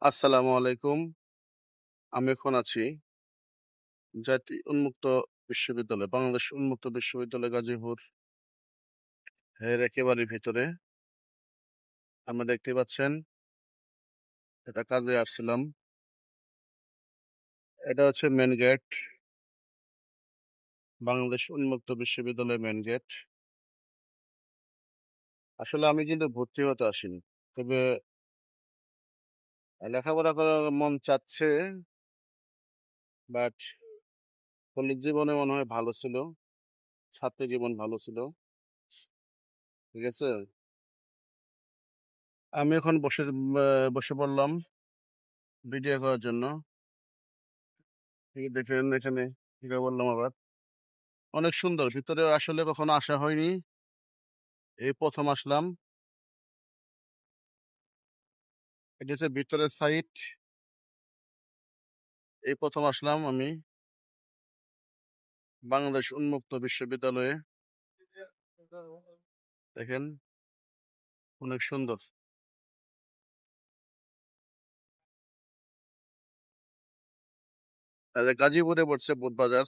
আসসালামু আলাইকুম। আমি এখন আছি উন্মুক্ত বিশ্ববিদ্যালয়, বাংলাদেশ উন্মুক্ত বিশ্ববিদ্যালয় গাজীপুর এর একেবারে ভিতরে। আপনারা দেখতে পাচ্ছেন, এটা কাজে আসছিলাম। এটা হচ্ছে মেন গেট, বাংলাদেশ উন্মুক্ত বিশ্ববিদ্যালয় মেন গেট। আসলে আমি কিন্তু ভর্তি হতে আসিনি, তবে লেখাপড়া করার মন চাচ্ছে, বাট কলেজ জীবনে মনে হয় ভালো ছিল, ছাত্র জীবন ভালো ছিল। ঠিক আছে, আমি এখন বসে পড়লাম ভিডিও করার জন্য। এই দেখেন এখানে ভিডিও বললাম আবার, অনেক সুন্দর। ভিতরে আসলে কখনো আসা হয়নি, এই প্রথম আসলাম। এটা হচ্ছে ভিতরের সাইট, এই প্রথম আসলাম আমি বাংলাদেশ উন্মুক্ত বিশ্ববিদ্যালয়ে। দেখেন, অনেক সুন্দর। আর গাজীপুরে পড়ছে বুটবাজার।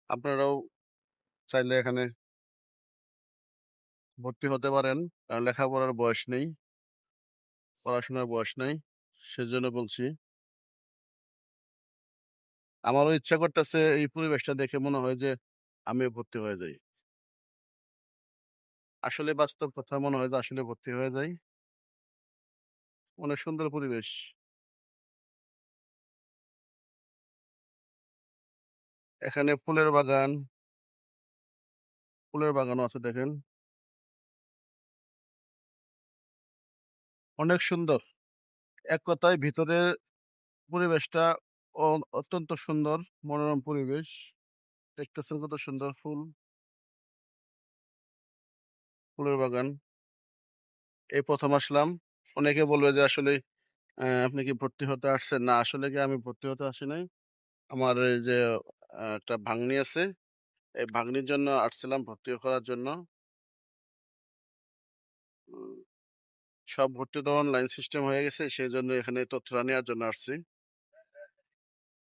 আপনারাও চাইলে এখানে ভর্তি হতে পারেন, কারণ লেখাপড়ার বয়স নেই, পড়াশোনার বয়স নেই, সেজন্য বলছি। আমারও ইচ্ছা করতেছে, এই পরিবেশটা দেখে মনে হয় যে আমিও ভর্তি হয়ে যাই। আসলে বাস্তব কথা, মনে হয় যে আসলে ভর্তি হয়ে যাই। অনেক সুন্দর পরিবেশ। এখানে ফুলের বাগানও আছে, দেখেন অনেক সুন্দর। এক কথায় ভিতরে পরিবেশটা অত্যন্ত সুন্দর, মনোরম পরিবেশ। দেখতেছেন কত সুন্দর ফুলের বাগান। এই প্রথম আসলাম। অনেকে বলবে যে আসলে আপনি কি ভর্তি হতে আসছেন? না, আসলে কি আমি ভর্তি হতে আসি নাই। আমার এই যে একটা ভাগ্নি আছে, এই ভাগ্নির জন্য আসছিলাম, ভর্তি করার জন্য। উম, সব ভর্তি তো অনলাইন সিস্টেম হয়ে গেছে, সেই জন্য এখানে তথ্যটা নেওয়ার জন্য আসছি।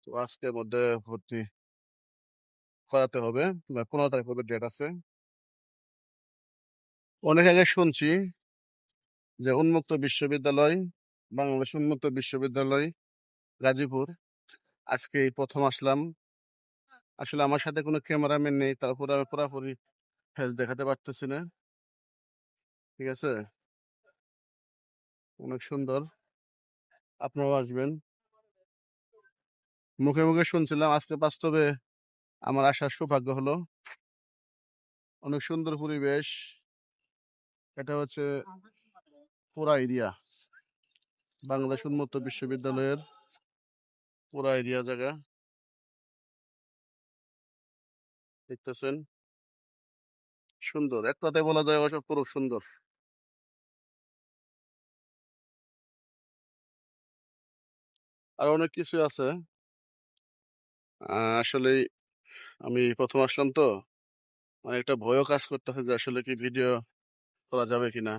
তো আজকের মধ্যে ভর্তি করাতে হবে, 15 তারিখ হবে ডেট আছে। অনেক আগে শুনছি যে উন্মুক্ত বিশ্ববিদ্যালয়, বাংলাদেশ উন্মুক্ত বিশ্ববিদ্যালয় গাজীপুর, আজকে এই প্রথম আসলাম। আসলে আমার সাথে কোনো ক্যামেরাম্যান নেই, তারপরে আমি পুরোপুরি ফেস দেখাতে পারতেছি না। ঠিক আছে, অনেক সুন্দর, আপনারাও আসবেন। মুখে মুখে শুনছিলাম, আজকে বাস্তবে আমার আসার সৌভাগ্য হলো। অনেক সুন্দর পরিবেশ। এটা হচ্ছে পুরা এরিয়া, বাংলাদেশ উন্মুক্ত বিশ্ববিদ্যালয়ের পুরা এরিয়া জায়গা, দেখতেছেন সুন্দর। এক কথায় বলা যায় অবশ্য পুরো সুন্দর। আর অনেক কিছু আছে। আসলে আমি প্রথম আসলাম তো, মানে একটা ভয়ও কাজ করতেছে যে আসলে কি ভিডিও করা যাবে কিনা।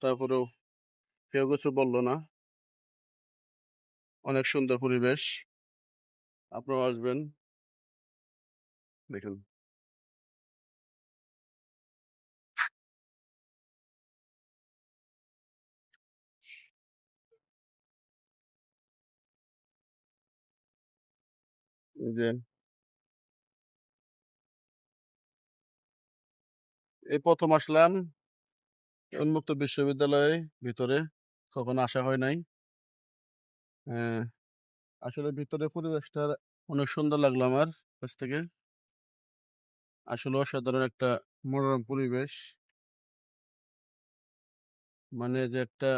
তারপরেও কেউ কিছু বললো না। অনেক সুন্দর পরিবেশ, আপনারাও আসবেন, দেখুন। এই যে এই প্রথম আসলাম উন্মুক্ত বিশ্ববিদ্যালয়ে ভিতরে, কখনো আসা হয় নাই। আহ, আসলে ভিতরে পরিবেশটা অনেক সুন্দর লাগলো আমার কাছ থেকে। আসলে অসাধারণ একটা মনোরম পরিবেশ, মানে যে একটা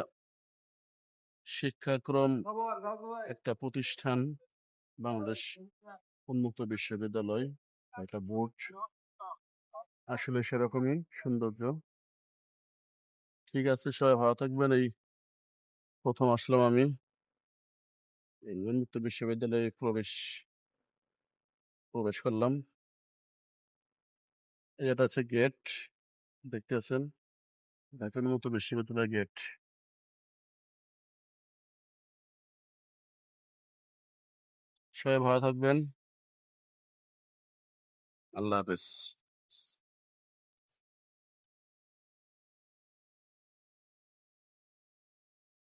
শিক্ষাক্রম, একটা প্রতিষ্ঠান, বাংলাদেশ উন্মুক্ত বিশ্ববিদ্যালয়, একটা বোর্ড, আসলে সেরকমই সৌন্দর্য। ঠিক আছে, সবাই ভালো থাকবেন। এই প্রথম আসলাম আমি এই উন্মুক্ত বিশ্ববিদ্যালয়ে, প্রবেশ করলাম। এটা হচ্ছে গেট, দেখতে আছেন। ঢাকা উন্মুক্ত বিশ্ববিদ্যালয় গেট। সবাই ভালো থাকবেন। আল্লাহ হাফেজ।